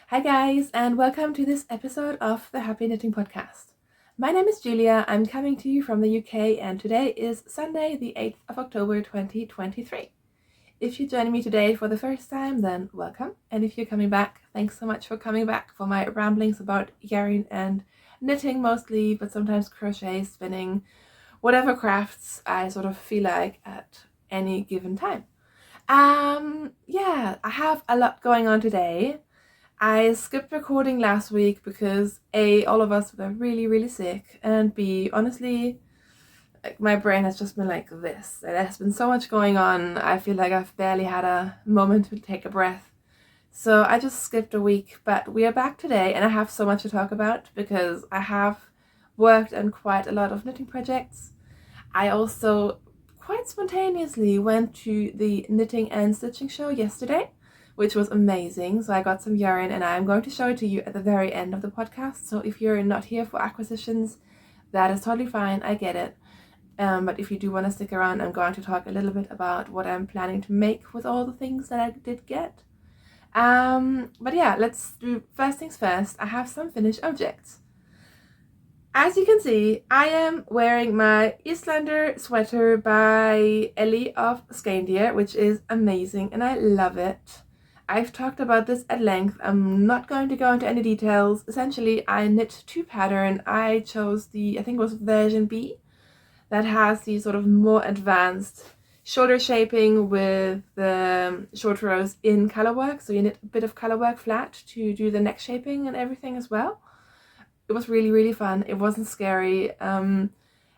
Hi guys, and welcome to this episode of the Happy Knitting Podcast. My name is Julia, I'm coming to you from the UK, and today is Sunday the 8th of October 2023. If you're joining me today for the first time, then welcome, and if you're coming back, thanks so much for coming back for my ramblings about yarn and knitting mostly, but sometimes crochet, spinning, whatever crafts I sort of feel like at any given time. I have a lot going on today. I skipped recording last week because A, all of us were really sick, and B, honestly, my brain has just been like this. There has been so much going on, I feel like I've barely had a moment to take a breath. So I just skipped a week, but we are back today and I have so much to talk about because I have worked on quite a lot of knitting projects. I also quite spontaneously went to the knitting and stitching show yesterday, which was amazing. So I got some yarn and I'm going to show it to you at the very end of the podcast. So if you're not here for acquisitions, that is totally fine. I get it. But if you do want to stick around, I'm going to talk a little bit about what I'm planning to make with all the things that I did get. But yeah, let's do first things first. I have some finished objects. As you can see, I am wearing my Islander sweater by Ellie of Skandia, which is amazing and I love it. I've talked about this at length. I'm not going to go into any details. Essentially, I knit two patterns. I chose I think it was version B, that has the sort of more advanced shoulder shaping with the short rows in colorwork. So you knit a bit of colorwork flat to do the neck shaping and everything as well. It was really fun. It wasn't scary.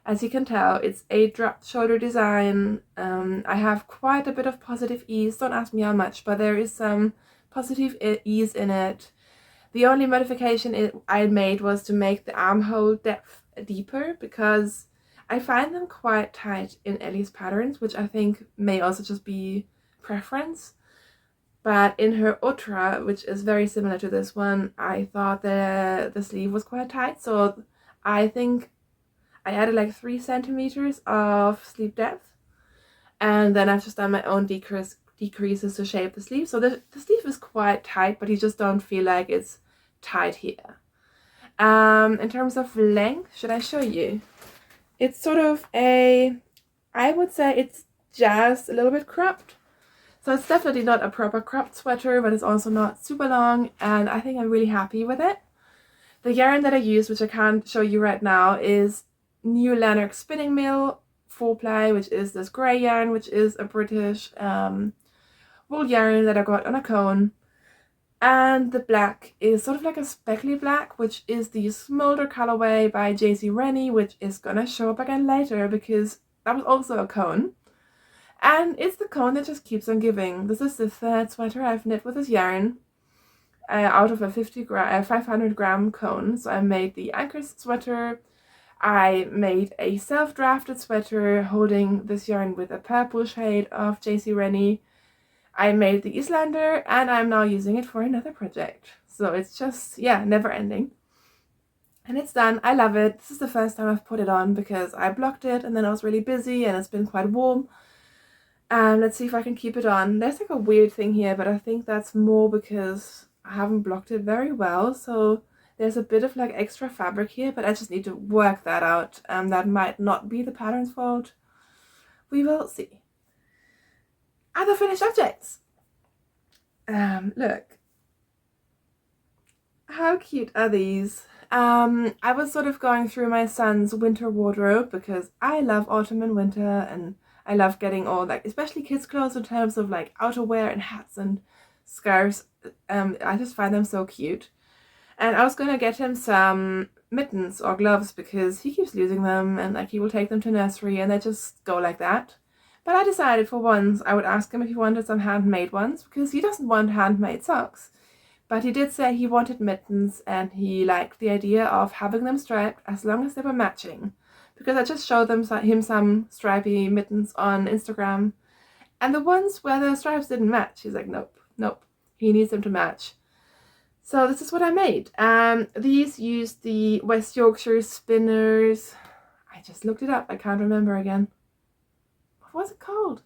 As you can tell, it's a dropped shoulder design. I have quite a bit of positive ease. Don't ask me how much, but there is some positive ease in it. The only modification I made was to make the armhole depth deeper because I find them quite tight in Ellie's patterns, which I think may also just be preference. But in her Ultra, which is very similar to this one, I thought the sleeve was quite tight. So I think I added like 3 centimeters of sleeve depth. And then I've just done my own decreases to shape the sleeve. So the sleeve is quite tight, but you just don't feel like it's tight here. In terms of length, should I show you? It's sort of I would say it's just a little bit cropped. So it's definitely not a proper cropped sweater, but it's also not super long, and I think I'm really happy with it. The yarn that I use, which I can't show you right now, is New Lanark Spinning Mill 4-ply, which is this grey yarn, which is a British wool yarn that I got on a cone. And the black is sort of like a speckly black, which is the Smolder colorway by JC Rennie, which is gonna show up again later because that was also a cone. And it's the cone that just keeps on giving. This is the third sweater I've knit with this yarn out of a 500 gram cone. So I made the Anchors sweater. I made a self-drafted sweater holding this yarn with a purple shade of JC Rennie. I made the Islander and I'm now using it for another project. So it's just, yeah, never ending. And it's done. I love it. This is the first time I've put it on because I blocked it and then I was really busy and it's been quite warm. Let's see if I can keep it on. There's like a weird thing here, but I think that's more because I haven't blocked it very well. So there's a bit of like extra fabric here, but I just need to work that out. That might not be the pattern's fault. We will see. Other finished objects. Look. How cute are these? I was sort of going through my son's winter wardrobe because I love autumn and winter and I love getting all like, especially kids' clothes in terms of like outerwear and hats and scarves. I just find them so cute. And I was gonna get him some mittens or gloves because he keeps losing them and like he will take them to nursery and they just go like that. But I decided for once I would ask him if he wanted some handmade ones because he doesn't want handmade socks. But he did say he wanted mittens and he liked the idea of having them striped as long as they were matching. Because I just showed him some stripy mittens on Instagram. And the ones where the stripes didn't match, he's like, nope. He needs them to match. So this is what I made. These use the West Yorkshire spinners. I just looked it up. I can't remember again. What was it called?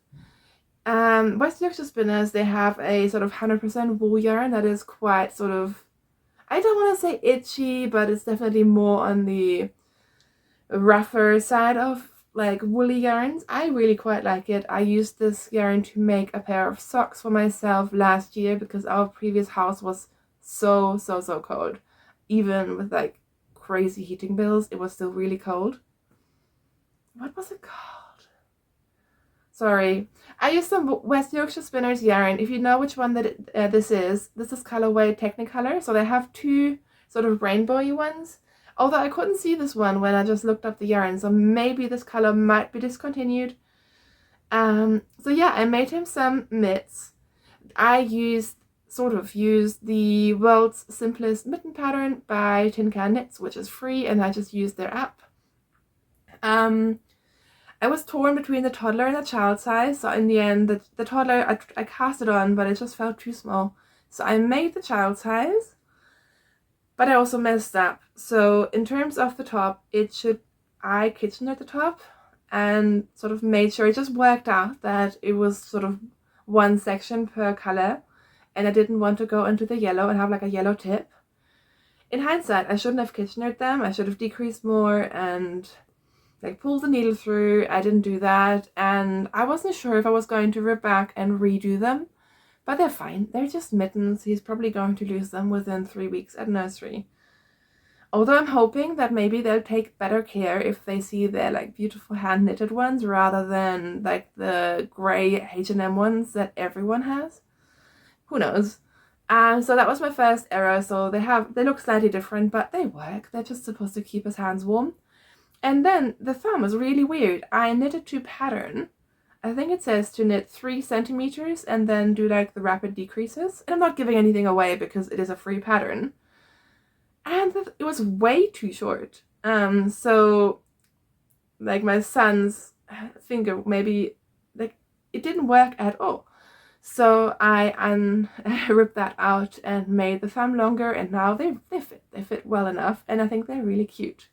West Yorkshire spinners, they have a sort of 100% wool yarn that is quite sort of I don't want to say itchy, but it's definitely more on the rougher side of like woolly yarns. I really quite like it. I used this yarn to make a pair of socks for myself last year because our previous house was so cold. Even with like crazy heating bills, it was still really cold. What was it called? Sorry. I used some West Yorkshire Spinners yarn. If you know which one that this is colorway Technicolor. So they have two sort of rainbowy ones. Although I couldn't see this one when I just looked up the yarn, so maybe this color might be discontinued. So yeah, I made him some mitts. I used the world's simplest mitten pattern by Tin Can Knits, which is free, and I just used their app. I was torn between the toddler and the child size, so in the end, the toddler, I cast it on, but it just felt too small. So I made the child size, but I also messed up. So in terms of the top, I kitchened at the top and sort of made sure it just worked out that it was sort of one section per color, and I didn't want to go into the yellow and have like a yellow tip. In hindsight, I shouldn't have kitchenered them. I should have decreased more and like pull the needle through. I didn't do that, and I wasn't sure if I was going to rip back and redo them, but they're fine. They're just mittens. He's probably going to lose them within 3 weeks at nursery. Although I'm hoping that maybe they'll take better care if they see their like beautiful hand knitted ones rather than like the grey H&M ones that everyone has. Who knows? So that was my first error. So they look slightly different, but they work. They're just supposed to keep his hands warm. And then the thumb was really weird. I knitted to pattern. I think it says to knit 3 centimeters and then do like the rapid decreases. And I'm not giving anything away because it is a free pattern. And it was way too short. So like my son's finger maybe like it didn't work at all. So I ripped that out and made the thumb longer, and now they fit well enough, and I think they're really cute.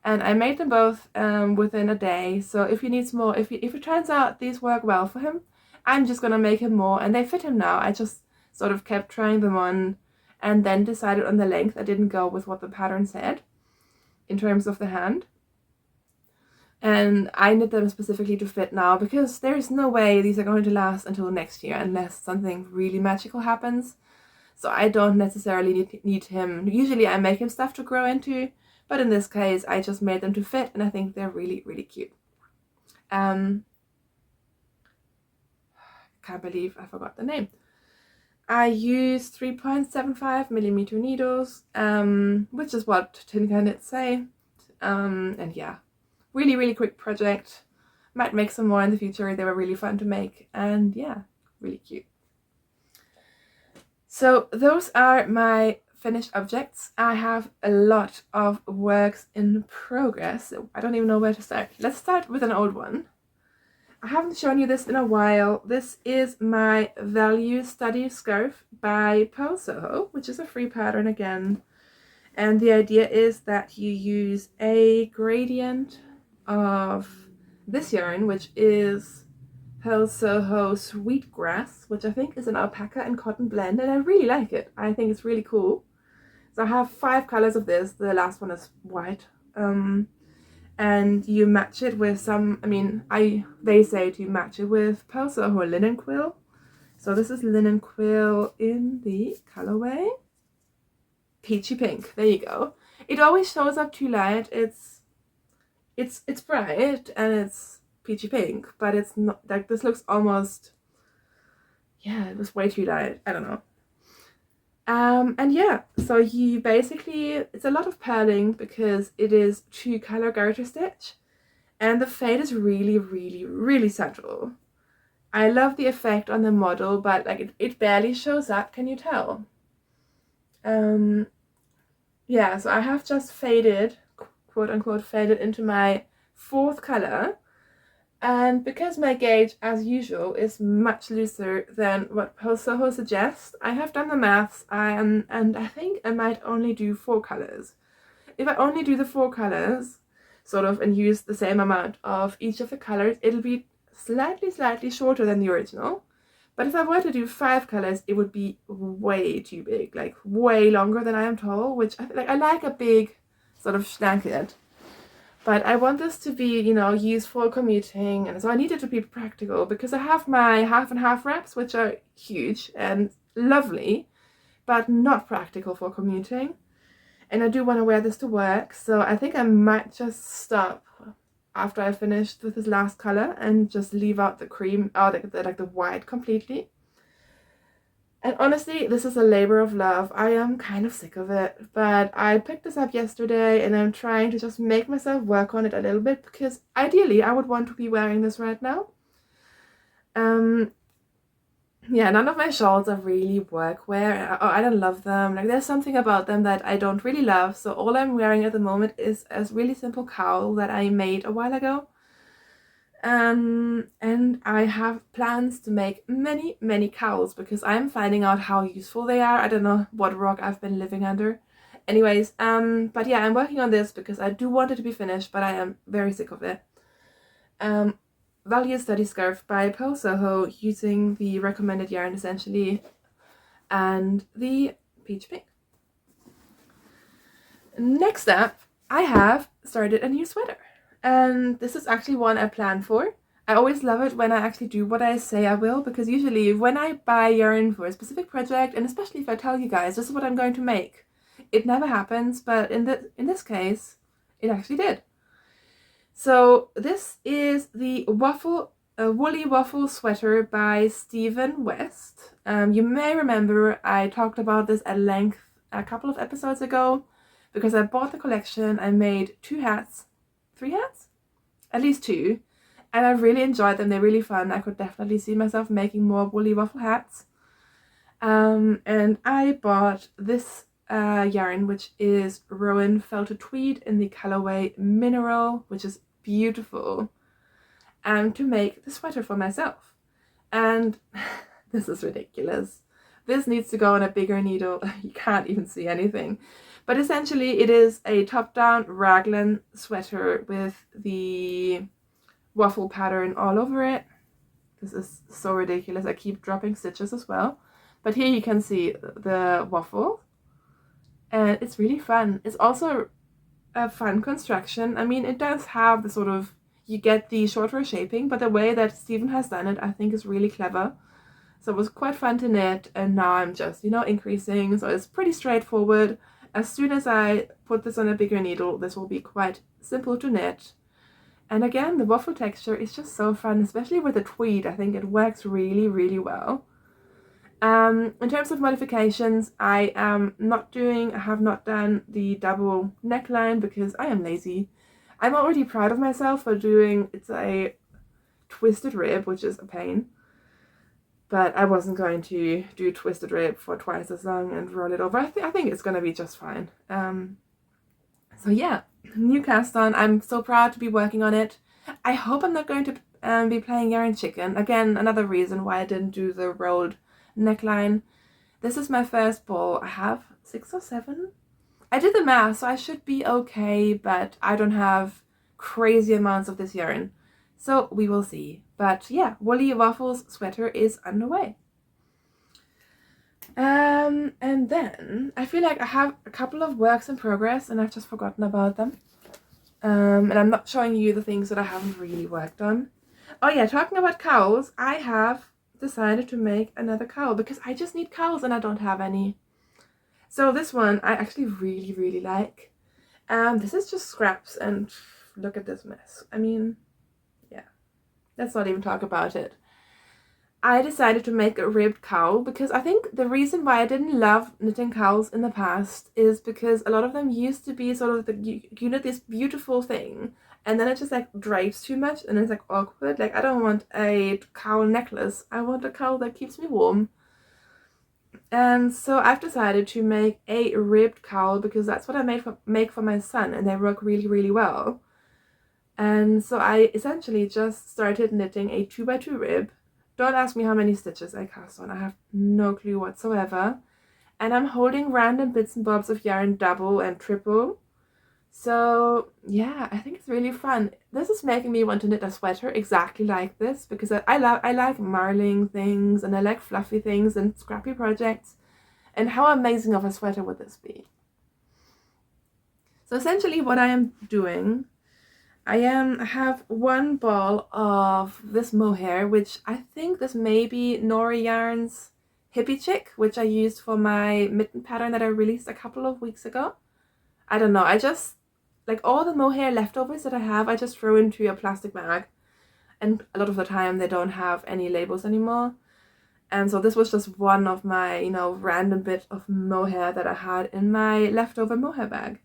And I made them both within a day. So if he needs more, if it turns out these work well for him, I'm just gonna make him more, and they fit him now. I just sort of kept trying them on and then decided on the length. I didn't go with what the pattern said in terms of the hand. And I knit them specifically to fit now because there's no way these are going to last until next year unless something really magical happens. So I don't necessarily need him. Usually I make him stuff to grow into, but in this case I just made them to fit, and I think they're really, really cute. Can't believe I forgot the name. I use 3.75 millimeter needles, which is what Tin Can Knits say. And yeah, really, really quick project. Might make some more in the future. They were really fun to make, and yeah, really cute. So those are my finished objects. I have a lot of works in progress. I don't even know where to start. Let's start with an old one. I haven't shown you this in a while. This is my Value Study Scarf by Pearl Soho, which is a free pattern again. And the idea is that you use a gradient of this yarn, which is Pearl Soho Sweetgrass, which I think is an alpaca and cotton blend, and I really like it. I think it's really cool. So I have 5 colors of this. The last one is white. And you match it with some, they say to match it with Pearl Soho linen quill. So this is linen quill in the colorway Peachy Pink. There you go. It always shows up too light. It's bright and it's peachy pink, but it's not like this. Looks almost, yeah, it was way too light. I don't know. And yeah, so you basically, it's a lot of purling because it is 2-color garter stitch, and the fade is really, really, really subtle. I love the effect on the model, but like it barely shows up. Can you tell? Yeah, so I have just faded, quote unquote, faded into my 4th color. And because my gauge, as usual, is much looser than what Pearl Soho suggests, I have done the maths, and I think I might only do 4 colors. If I only do the 4 colors, sort of, and use the same amount of each of the colors, it'll be slightly shorter than the original. But if I were to do 5 colors, it would be way too big, like way longer than I am tall, which I like a big sort of blanket. But I want this to be, used for commuting, and so I need it to be practical because I have my half and half wraps, which are huge and lovely, but not practical for commuting. And I do want to wear this to work, so I think I might just stop after I finished with this last color and just leave out the cream, or the white completely. And honestly, this is a labor of love. I am kind of sick of it, but I picked this up yesterday and I'm trying to just make myself work on it a little bit because ideally I would want to be wearing this right now. Yeah, none of my shawls are really workwear. I don't love them. Like, there's something about them that I don't really love. So all I'm wearing at the moment is a really simple cowl that I made a while ago. And I have plans to make many, many cowls because I'm finding out how useful they are. I don't know what rock I've been living under. Anyways, but yeah, I'm working on this because I do want it to be finished, but I am very sick of it. Value Study Scarf by Pearl Soho, using the recommended yarn essentially, and the peach pink. Next up, I have started a new sweater, and this is actually one I planned for. I always love it when I actually do what I say I will, because usually when I buy yarn for a specific project, and especially if I tell you guys this is what I'm going to make, it never happens, but in this case, it actually did. So this is the woolly waffle sweater by Stephen West. You may remember I talked about this at length a couple of episodes ago because I bought the collection. I made 3 hats, at least 2, and I really enjoyed them. They're really fun. I could definitely see myself making more woolly waffle hats. And I bought this yarn, which is Rowan Felted Tweed in the colorway Mineral, which is beautiful, to make the sweater for myself. And this is ridiculous. This needs to go on a bigger needle. You can't even see anything. But essentially it is a top-down raglan sweater with the waffle pattern all over it. This is so ridiculous. I keep dropping stitches as well. But here you can see the waffle. And it's really fun. It's also a fun construction. I mean, it does have the sort of, you get the shorter shaping, but the way that Stephen has done it, I think is really clever. So it was quite fun to knit, and now I'm just, increasing. So it's pretty straightforward. As soon as I put this on a bigger needle, this will be quite simple to knit. And again, the waffle texture is just so fun, especially with the tweed. I think it works really, really well. In terms of modifications, I have not done the double neckline because I am lazy. I'm already proud of myself for doing, it's a twisted rib, which is a pain. But I wasn't going to do twisted rib for twice as long and roll it over. I think it's going to be just fine. So yeah, new cast on. I'm so proud to be working on it. I hope I'm not going to be playing Yarn Chicken. Again, another reason why I didn't do the rolled neckline. This is my first ball. I have 6 or 7. I did the math, so I should be okay, but I don't have crazy amounts of this yarn. So we will see. But yeah, Woolly Waffles sweater is underway. And then I feel like I have a couple of works in progress and I've just forgotten about them. And I'm not showing you the things that I haven't really worked on. Oh yeah, talking about cowls, I have decided to make another cowl because I just need cowls and I don't have any. So this one I actually really, really like. This is just scraps and look at this mess. I mean, yeah, let's not even talk about it. I decided to make a ribbed cowl because I think the reason why I didn't love knitting cowls in the past is because a lot of them used to be sort of this beautiful thing, and then it just like drapes too much and it's like awkward. Like, I don't want a cowl necklace. I want a cowl that keeps me warm. And so I've decided to make a ribbed cowl because that's what I make for my son, and they work really, really well. And so I essentially just started knitting a 2x2 rib. Don't ask me how many stitches I cast on. I have no clue whatsoever. And I'm holding random bits and bobs of yarn double and triple. So yeah, I think it's really fun. This is making me want to knit a sweater exactly like this, because I like marling things and I like fluffy things and scrappy projects. And how amazing of a sweater would this be? So essentially what I am doing, I have one ball of this mohair, which I think this may be Nori Yarn's Hippie Chick, which I used for my mitten pattern that I released a couple of weeks ago. I don't know, I just, like all the mohair leftovers that I have, I just throw into a plastic bag. And a lot of the time they don't have any labels anymore. And so this was just one of my, random bit of mohair that I had in my leftover mohair bag.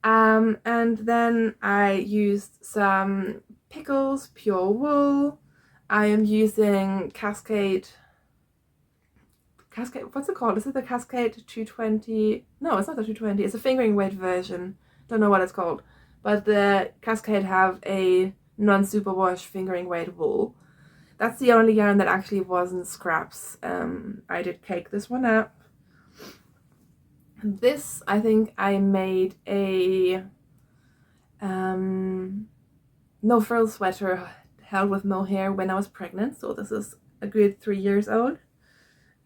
And then I used some Pickles pure wool. I am using Cascade, what's it called? Is it the Cascade 220? No, it's not the 220. It's a fingering weight version. Don't know what it's called. But the Cascade have a non-superwash fingering weight wool. That's the only yarn that actually wasn't scraps. I did cake this one up. This, I think I made a no frill sweater held with mohair when I was pregnant. So this is a good 3 years old.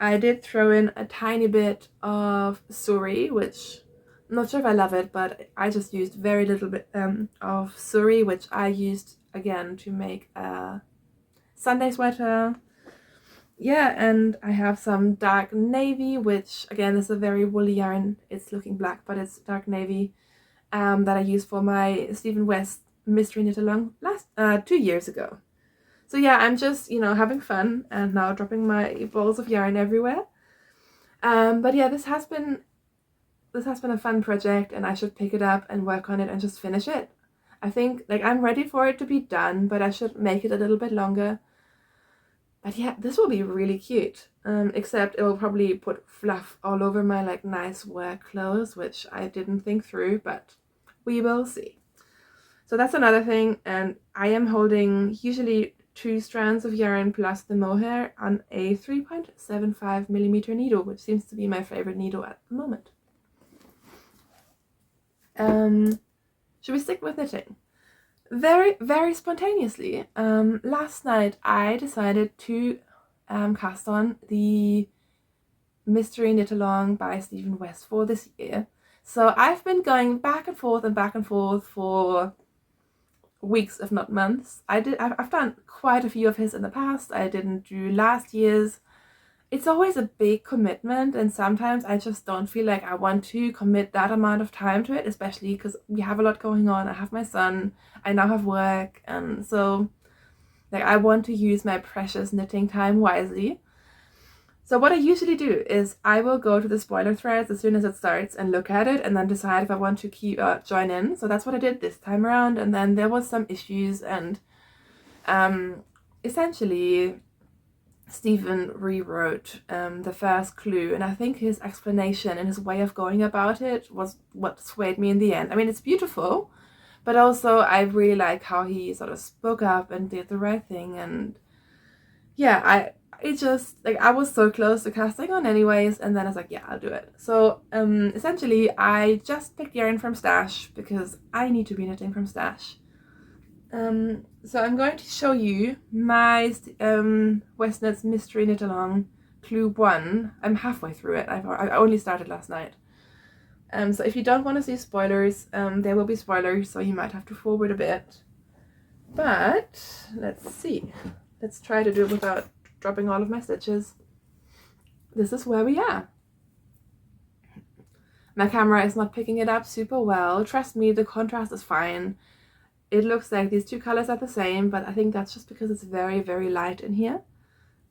I did throw in a tiny bit of suri, which I'm not sure if I love it, but I just used very little bit of suri, which I used again to make a Sunday sweater. Yeah, and I have some dark navy, which again is a very woolly yarn. It's looking black, but it's dark navy, that I used for my Stephen West mystery knit along 2 years ago. So yeah, I'm just, having fun and now dropping my balls of yarn everywhere. But yeah, this has been a fun project, and I should pick it up and work on it and just finish it. I think I'm ready for it to be done, but I should make it a little bit longer. But yeah, this will be really cute. Except it will probably put fluff all over my nice work clothes, which I didn't think through, but we will see. So that's another thing, and I am holding usually 2 strands of yarn plus the mohair on a 3.75mm needle, which seems to be my favorite needle at the moment. Should we stick with knitting? Very, very spontaneously, last night I decided to cast on the Mystery Knit Along by Stephen West for this year. So I've been going back and forth for weeks, if not months. I've done quite a few of his in the past. I didn't do last year's. It's always a big commitment, and sometimes I just don't feel like I want to commit that amount of time to it, especially because we have a lot going on. I have my son, I now have work, and so I want to use my precious knitting time wisely. So what I usually do is I will go to the spoiler threads as soon as it starts and look at it, and then decide if I want to join in. So that's what I did this time around, and then there was some issues, and essentially Stephen rewrote the first clue, and I think his explanation and his way of going about it was what swayed me in the end. I mean, it's beautiful, but also I really like how he sort of spoke up and did the right thing. And yeah, I was so close to casting on anyways, and then I was like, yeah, I'll do it. So essentially I just picked yarn from stash because I need to be knitting from stash. So I'm going to show you my Westknits Mystery Knit Along Clue 1. I'm halfway through it. I only started last night. So if you don't want to see spoilers, there will be spoilers, so you might have to forward a bit. But let's see. Let's try to do it without dropping all of my stitches. This is where we are. My camera is not picking it up super well. Trust me, the contrast is fine. It looks like these 2 colors are the same, but I think that's just because it's very, very light in here.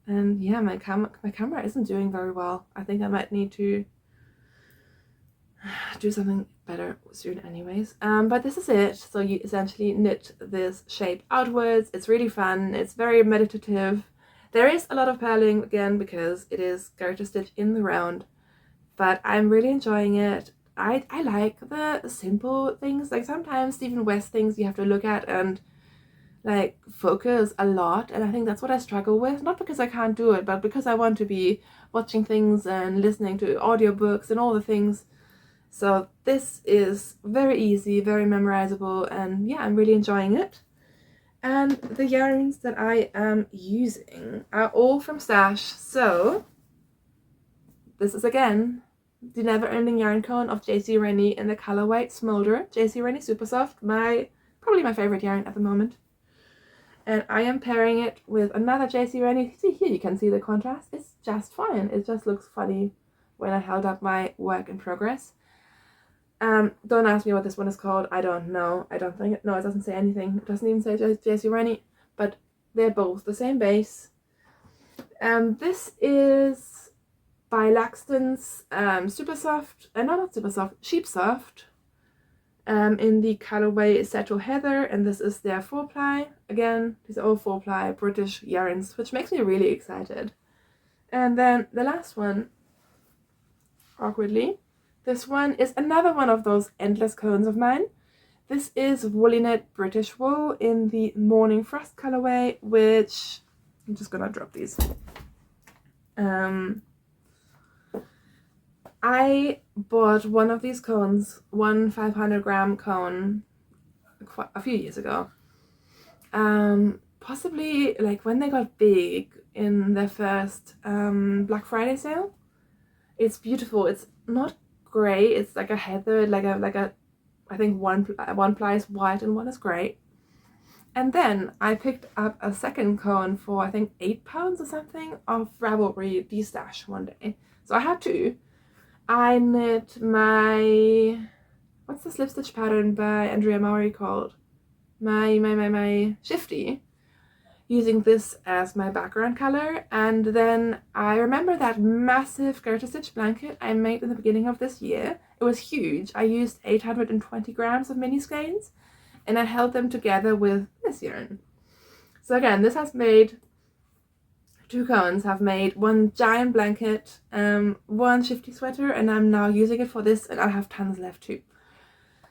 And yeah, my camera isn't doing very well. I think I might need to do something better soon anyways. But this is it. So you essentially knit this shape outwards. It's really fun. It's very meditative. There is a lot of purling again because it is garter stitch in the round, but I'm really enjoying it. I like the simple things. Sometimes Stephen West things you have to look at and focus a lot, and I think that's what I struggle with. Not because I can't do it, but because I want to be watching things and listening to audiobooks and all the things. So this is very easy, very memorizable, and yeah, I'm really enjoying it. And the yarns that I am using are all from Stash. So this is again the Never Ending Yarn Cone of JC Rennie in the colorway Smolder. JC Rennie Super Soft, probably my favorite yarn at the moment. And I am pairing it with another JC Rennie. See here, you can see the contrast. It's just fine. It just looks funny when I held up my work in progress. Don't ask me what this one is called. I don't know. I don't think it. No, it doesn't say anything. It doesn't even say JC Rennie. But they're both the same base. This is by Laxton's Super Soft. Not Super Soft. Sheep Soft. In the colorway Settle Heather, and this is their 4-ply. Again, these are all 4-ply British yarns, which makes me really excited. And then the last one, awkwardly, this one is another one of those endless cones of mine. This is Woolly Knit British Wool in the Morning Frost colorway, which I'm just gonna drop these. I bought one of these cones, one 500-gram cone, a few years ago. Possibly like when they got big in their first Black Friday sale. It's beautiful. It's not grey. It's like a heather, like a. I think one ply is white and one is grey. And then I picked up a second cone for I think £8 or something of Ravelry D-Stash one day. So I had two. I knit my, what's the slip stitch pattern by Andrea Maury called? My Shifty, using this as my background color. And then I remember that massive garter stitch blanket I made in the beginning of this year. It was huge. I used 820 grams of mini skeins and I held them together with this yarn. So again, this has made, two cones have made one giant blanket, one Shifty sweater, and I'm now using it for this, and I have tons left too.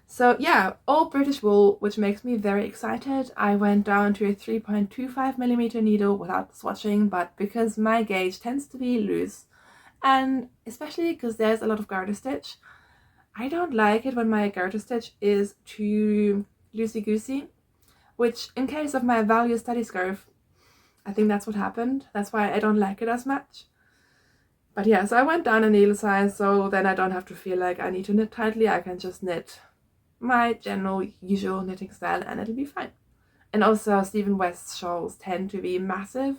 So yeah, all British wool, which makes me very excited. I went down to a 3.25mm needle without swatching, but because my gauge tends to be loose, and especially because there's a lot of garter stitch, I don't like it when my garter stitch is too loosey-goosey, which in case of my value study scarf, I think that's what happened. That's why I don't like it as much. But yeah, so I went down a needle size, so then I don't have to feel like I need to knit tightly. I can just knit my general usual knitting style and it'll be fine. And also Stephen West's shawls tend to be massive,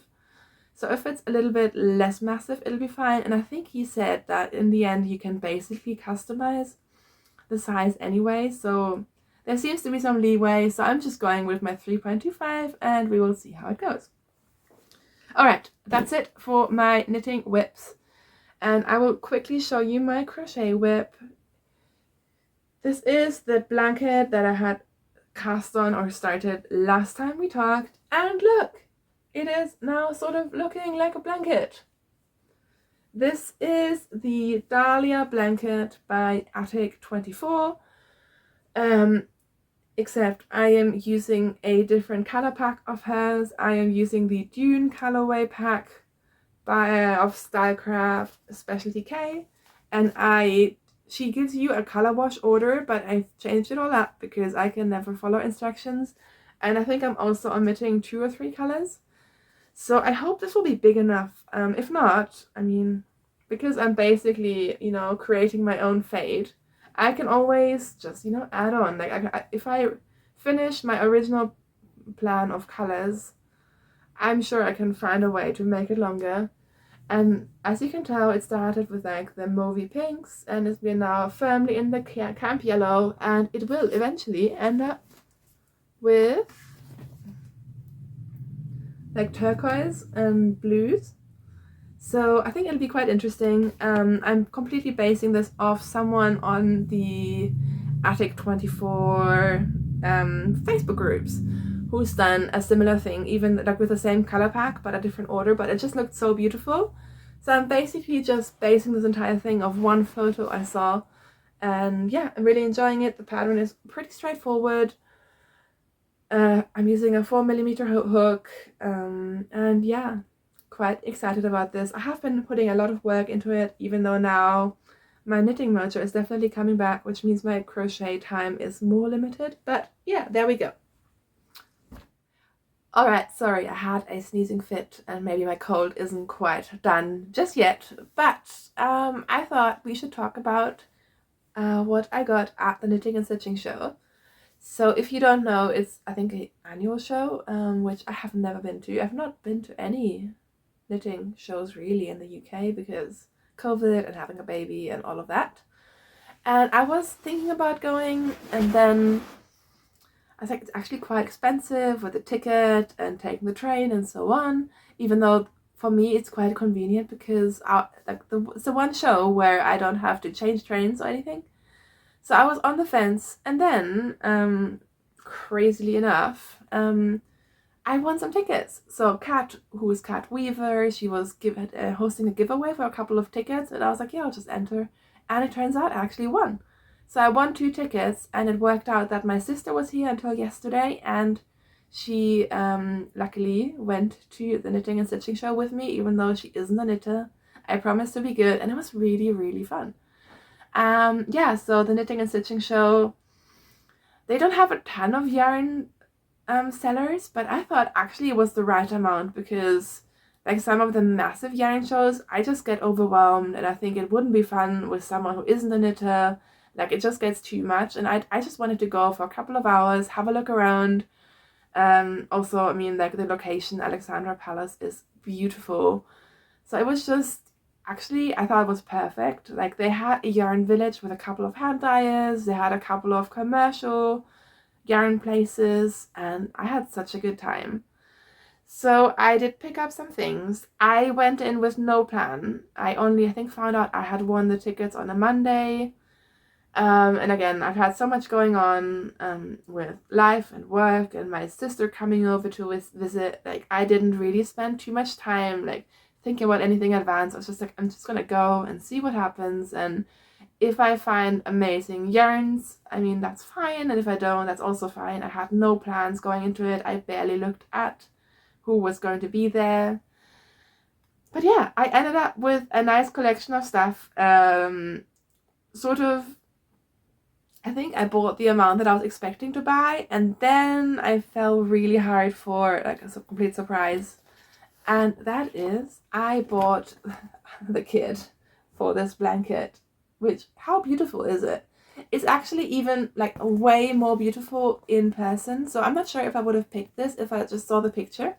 so if it's a little bit less massive, it'll be fine. And I think he said that in the end you can basically customize the size anyway, so there seems to be some leeway. So I'm just going with my 3.25 and we will see how it goes. Alright, that's it for my knitting whips, and I will quickly show you my crochet whip. This is the blanket that I had cast on or started last time we talked, and look, it is now sort of looking like a blanket. This is the Dahlia blanket by Attic24, except I am using a different color pack of hers. I am using the Dune colorway pack of Stylecraft Specialty K, and she gives you a color wash order, but I've changed it all up because I can never follow instructions, and I think I'm also omitting 2 or 3 colors. So I hope this will be big enough. If not, I mean, because I'm basically, creating my own fate, I can always just, add on. Like, if I finish my original plan of colors, I'm sure I can find a way to make it longer. And as you can tell, it started with like the mauvey pinks, and we're now firmly in the camp yellow, and it will eventually end up with like turquoise and blues. So I think it'll be quite interesting. I'm completely basing this off someone on the Attic24 Facebook groups who's done a similar thing, even like with the same color pack but a different order, but it just looked so beautiful. So I'm basically just basing this entire thing off one photo I saw, and yeah, I'm really enjoying it. The pattern is pretty straightforward. I'm using a 4mm hook, and yeah, quite excited about this. I have been putting a lot of work into it, even though now my knitting mojo is definitely coming back, which means my crochet time is more limited. But yeah, there we go. Alright, sorry, I had a sneezing fit and maybe my cold isn't quite done just yet, but I thought we should talk about what I got at the Knitting and Stitching show. So if you don't know, it's I think an annual show, which I have never been to. I've not been to any knitting shows really in the UK because COVID and having a baby and all of that. And I was thinking about going, and then I think it's actually quite expensive with the ticket and taking the train and so on, even though for me it's quite convenient because it's the one show where I don't have to change trains or anything. So I was on the fence, and then crazily enough, I won some tickets. So Kat, who is Kat Weaver, she was hosting a giveaway for a couple of tickets, and I was like, yeah, I'll just enter. And it turns out I actually won. So I won 2 tickets, and it worked out that my sister was here until yesterday, and she luckily went to the Knitting and Stitching show with me, even though she isn't a knitter. I promised to be good, and it was really, really fun. Yeah, so the Knitting and Stitching show, they don't have a ton of yarn sellers, but I thought actually it was the right amount because like some of the massive yarn shows, I just get overwhelmed, and I think it wouldn't be fun with someone who isn't a knitter. Like it just gets too much, and I just wanted to go for a couple of hours, have a look around. Also, I mean, like the location, Alexandra Palace, is beautiful. So it was just, actually, I thought it was perfect. Like they had a yarn village with a couple of hand dyers, they had a couple of commercial yarn places, and I had such a good time. So I did pick up some things. I went in with no plan. I think found out I had won the tickets on a Monday. And again, I've had so much going on with life and work and my sister coming over to visit. Like I didn't really spend too much time like thinking about anything in advance. I was just like, I'm just gonna go and see what happens, and if I find amazing yarns, I mean, that's fine, and if I don't, that's also fine. I had no plans going into it. I barely looked at who was going to be there. But yeah, I ended up with a nice collection of stuff. Sort of, I think I bought the amount that I was expecting to buy, and then I fell really hard for like a complete surprise. And that is, I bought the kit for this blanket, which, how beautiful is it? It's actually even like way more beautiful in person. So I'm not sure if I would have picked this if I just saw the picture.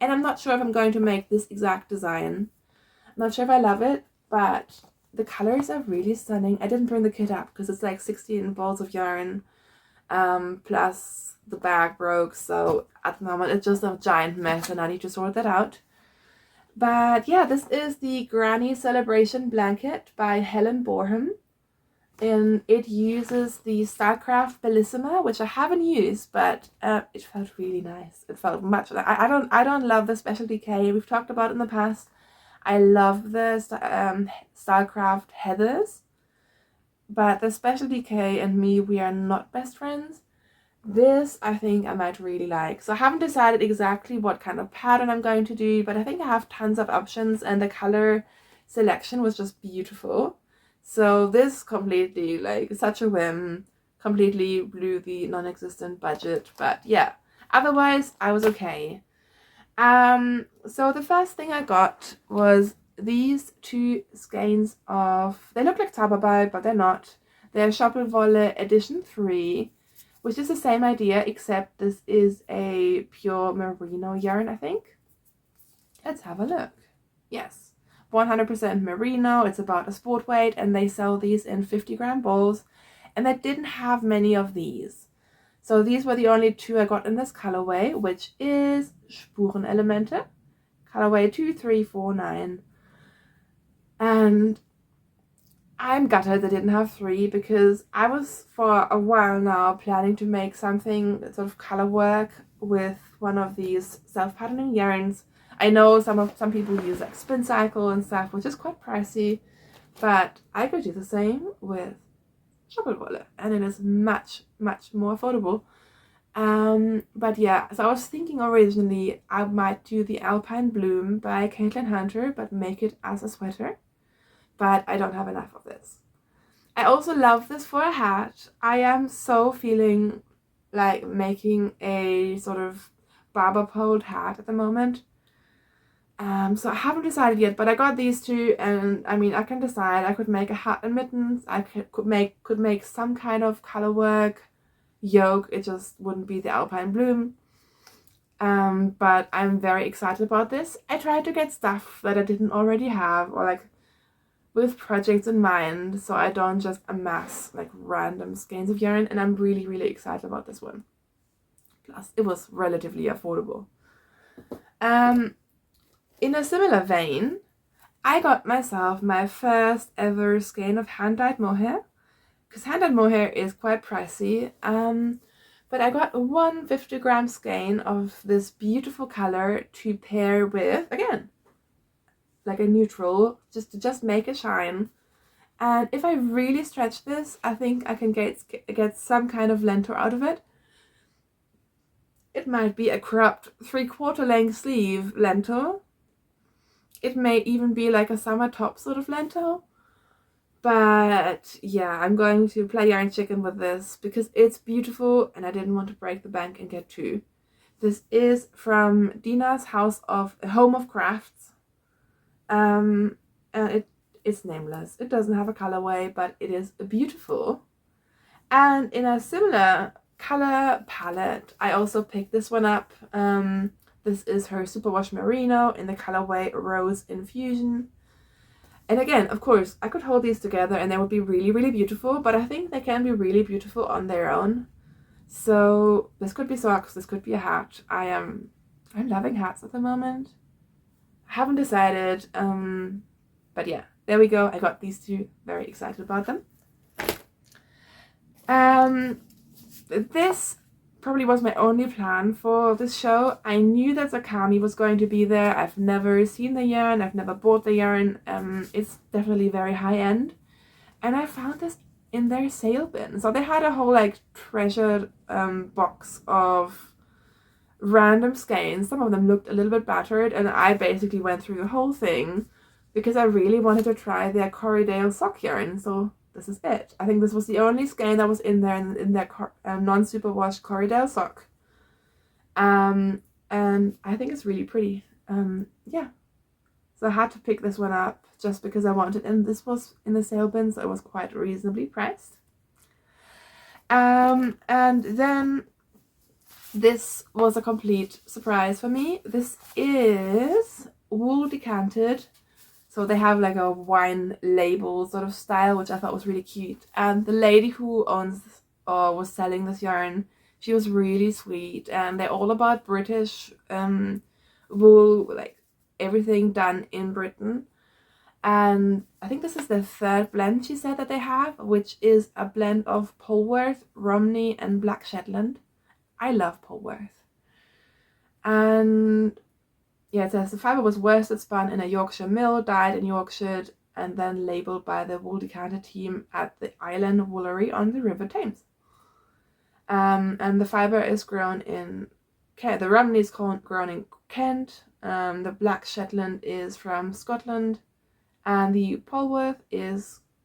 And I'm not sure if I'm going to make this exact design. I'm not sure if I love it, but the colors are really stunning. I didn't bring the kit up because it's like 16 balls of yarn, plus the bag broke. So at the moment it's just a giant mess and I need to sort that out. But yeah, this is the Granny Celebration Blanket by Helen Boreham. And it uses the Starcraft Bellissima, which I haven't used, but it felt really nice. It felt much like I don't love the Specialty K. We've talked about it in the past. I love the Starcraft Heathers, but the Specialty K and me, we are not best friends. This I think I might really like. So I haven't decided exactly what kind of pattern I'm going to do, but I think I have tons of options, and the color selection was just beautiful. So this completely, like, such a whim, completely blew the non-existent budget, but yeah, otherwise I was okay. So the first thing I got was these 2 skeins of, they look like Zauberball, but they're not. They're Stoppelwolle Edition 3, which is the same idea, except this is a pure merino yarn, I think. Let's have a look. Yes, 100% merino. It's about a sport weight, and they sell these in 50-gram balls, and they didn't have many of these. So these were the only 2 I got in this colorway, which is Spurenelemente, colorway 2349. And I'm gutted they didn't have 3, because I was for a while now planning to make something sort of color work with one of these self-patterning yarns. I know some people use like Spin Cycle and stuff, which is quite pricey, but I could do the same with Stoppelwolle, and it is much, much more affordable. But yeah, so I was thinking originally I might do the Alpine Bloom by Caitlin Hunter, but make it as a sweater. But I don't have enough of this. I also love this for a hat. I am so feeling like making a sort of barber pole hat at the moment. So I haven't decided yet, but I got these two, and I mean, I can decide. I could make a hat and mittens. I could make some kind of color work yoke. It just wouldn't be the alpine bloom. But I'm very excited about this. I tried to get stuff that I didn't already have, or like with projects in mind, so I don't just amass like random skeins of yarn, and I'm really, really excited about this one. Plus, it was relatively affordable. In a similar vein, I got myself my first ever skein of hand-dyed mohair, because hand-dyed mohair is quite pricey. But I got one 50-gram skein of this beautiful color to pair with, again, like a neutral, just to make it shine. And if I really stretch this, I think I can get some kind of lentil out of it. It might be a cropped 3/4 length sleeve lentil. It may even be like a summer top sort of lentil. But yeah, I'm going to play yarn chicken with this because it's beautiful and I didn't want to break the bank and get two. This is from Dina's Home of Crafts. And it's nameless. It doesn't have a colorway, but it is beautiful. And in a similar color palette, I also picked this one up. This is her Superwash Merino in the colorway Rose Infusion. And again, of course, I could hold these together and they would be really, really beautiful, but I think they can be really beautiful on their own. So this could be socks, this could be a hat. I'm loving hats at the moment. I haven't decided, but yeah, there we go. I got these two, very excited about them. This probably was my only plan for this show. I knew that Zakami was going to be there. I've never seen the yarn, I've never bought the yarn. It's definitely very high end. And I found this in their sale bin. So they had a whole like treasured box of random skeins. Some of them looked a little bit battered, and I basically went through the whole thing because I really wanted to try their Corriedale sock yarn. So this is it. I think this was the only skein that was in there, in their non-superwash Corriedale sock. And I think it's really pretty. Yeah. So I had to pick this one up just because I wanted, and this was in the sale bin, so it was quite reasonably priced. And then this was a complete surprise for me. This is wool decanted. So they have like a wine label sort of style, which I thought was really cute. And the lady who owns or was selling this yarn, she was really sweet. And they're all about British wool, like everything done in Britain. And I think this is the third blend she said that they have, which is a blend of Polworth, Romney, and Black Shetland. I love Polworth. And yeah, it says the fibre was worsted spun in a Yorkshire mill, dyed in Yorkshire, and then labelled by the wool decanter team at the Island Woolery on the River Thames. And the fibre is grown in Kent. The Romney is grown in Kent. The Black Shetland is from Scotland, and the Polworth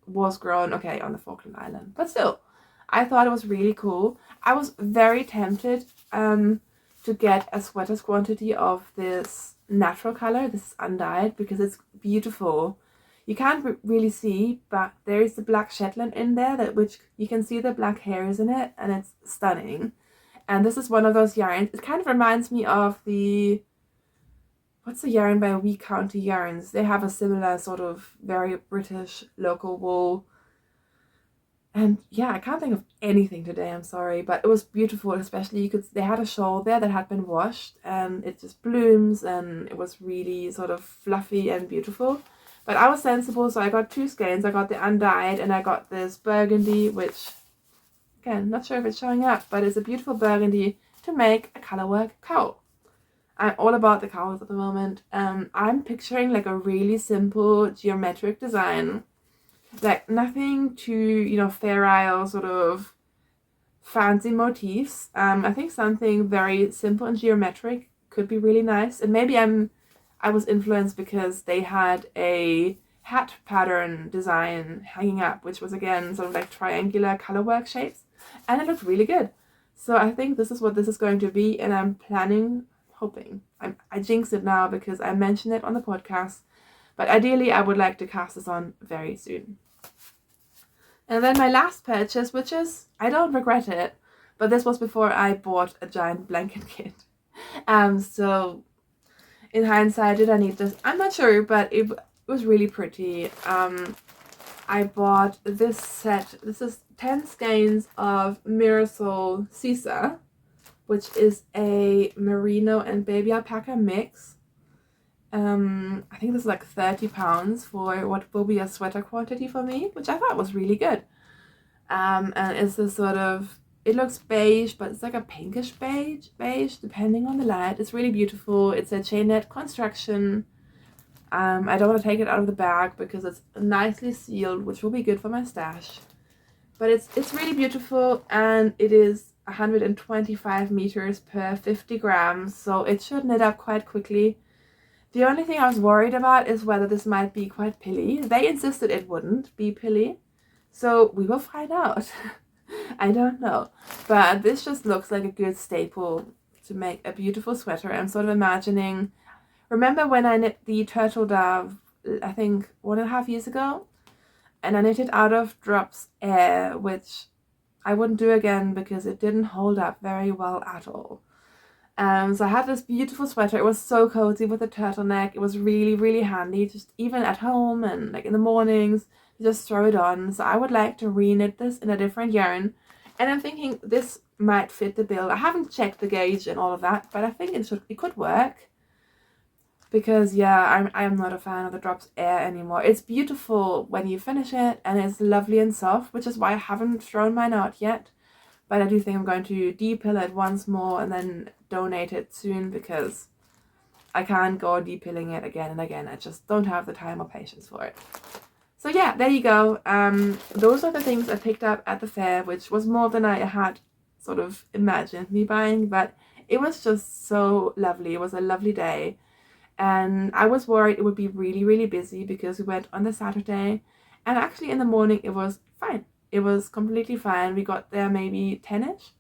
was grown on the Falkland Island. But still, I thought it was really cool. I was very tempted to get a sweater's quantity of this natural color. This is undyed because it's beautiful. You can't really see, but there is the Black Shetland in there, which you can see the black hairs in it, and it's stunning. And this is one of those yarns. It kind of reminds me of what's the yarn by Wee County Yarns? They have a similar sort of very British local wool. And yeah, I can't think of anything today, I'm sorry, but it was beautiful. Especially they had a shawl there that had been washed, and it just blooms, and it was really sort of fluffy and beautiful. But I was sensible, so I got two skeins. I got the undyed, and I got this burgundy, which, again, not sure if it's showing up, but it's a beautiful burgundy to make a colorwork cowl. I'm all about the cowls at the moment. I'm picturing like a really simple geometric design. Like nothing too, Fair Isle sort of fancy motifs. I think something very simple and geometric could be really nice. And maybe I was influenced because they had a hat pattern design hanging up, which was again sort of like triangular colorwork shapes, and it looked really good. So I think this is what this is going to be, and I'm hoping. I jinxed it now because I mentioned it on the podcast, but ideally I would like to cast this on very soon. And then my last purchase, which is, I don't regret it, but this was before I bought a giant blanket kit. So in hindsight, did I need this? I'm not sure, but it was really pretty. I bought this set. This is 10 skeins of Mirasol Sisa, which is a merino and baby alpaca mix. I think this is like £30 for what will be a sweater quantity for me, which I thought was really good. And it's this sort of, it looks beige, but it's like a pinkish beige depending on the light. It's really beautiful. It's a chain net construction. I don't want to take it out of the bag because it's nicely sealed, which will be good for my stash. But it's really beautiful, and it is 125 meters per 50 grams, so it should knit up quite quickly. The only thing I was worried about is whether this might be quite pilly. They insisted it wouldn't be pilly, so we will find out. I don't know, but this just looks like a good staple to make a beautiful sweater. I'm sort of imagining, remember when I knit the turtle dove, I think 1.5 years ago, and I knit it out of Drops Air, which I wouldn't do again because it didn't hold up very well at all. So I had this beautiful sweater. It was so cozy with a turtleneck. It was really, really handy, just even at home and like in the mornings, you just throw it on. So I would like to re-knit this in a different yarn. And I'm thinking this might fit the bill. I haven't checked the gauge and all of that, but I think it could work. Because yeah, I'm not a fan of the Drops Air anymore. It's beautiful when you finish it, and it's lovely and soft, which is why I haven't thrown mine out yet. But I do think I'm going to depill it once more and then donate it soon, because I can't go depilling it again and again. I just don't have the time or patience for it. So yeah, there you go. Those are the things I picked up at the fair, which was more than I had sort of imagined me buying, but it was just so lovely. It was a lovely day. And I was worried it would be really, really busy because we went on the Saturday, and actually in the morning it was fine. It was completely fine. We got there maybe 10ish,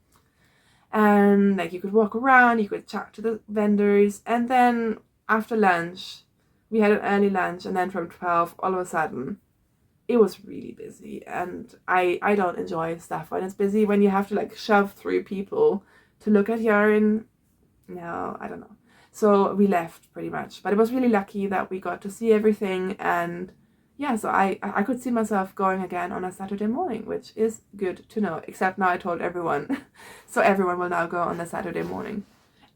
and like you could walk around, you could chat to the vendors, and then after lunch, we had an early lunch, and then from 12, all of a sudden, it was really busy. And I don't enjoy stuff when it's busy, when you have to like shove through people to look at yarn. No, I don't know. So we left pretty much, but it was really lucky that we got to see everything. And yeah, so I could see myself going again on a Saturday morning, which is good to know, except now I told everyone. So everyone will now go on the Saturday morning.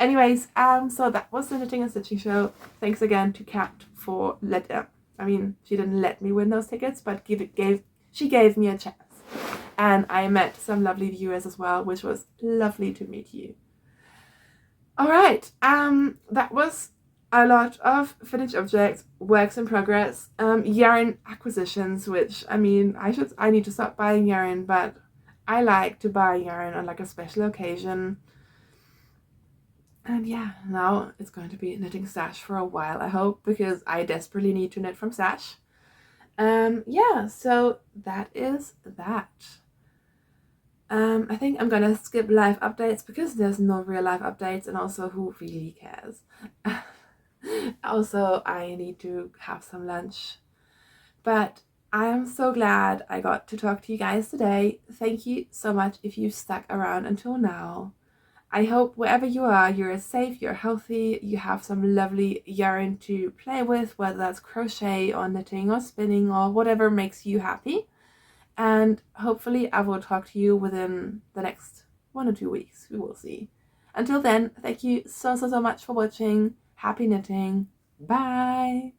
Anyways, so that was the Knitting and Stitching Show. Thanks again to Kat for she didn't let me win those tickets, but she gave me a chance. And I met some lovely viewers as well, which was lovely to meet you. Alright, that was a lot of finished objects, works in progress, yarn acquisitions, which, I need to stop buying yarn, but I like to buy yarn on like a special occasion. And yeah, now it's going to be knitting stash for a while, I hope, because I desperately need to knit from stash. Yeah, so that is that. I think I'm gonna skip live updates because there's no real life updates, and also who really cares? Also, I need to have some lunch. But I am so glad I got to talk to you guys today. Thank you so much if you stuck around until now. I hope wherever you are, you're safe, you're healthy, you have some lovely yarn to play with, whether that's crochet or knitting or spinning or whatever makes you happy. And hopefully I will talk to you within the next 1 or 2 weeks. We will see. Until then, thank you so much for watching. Happy knitting. Bye.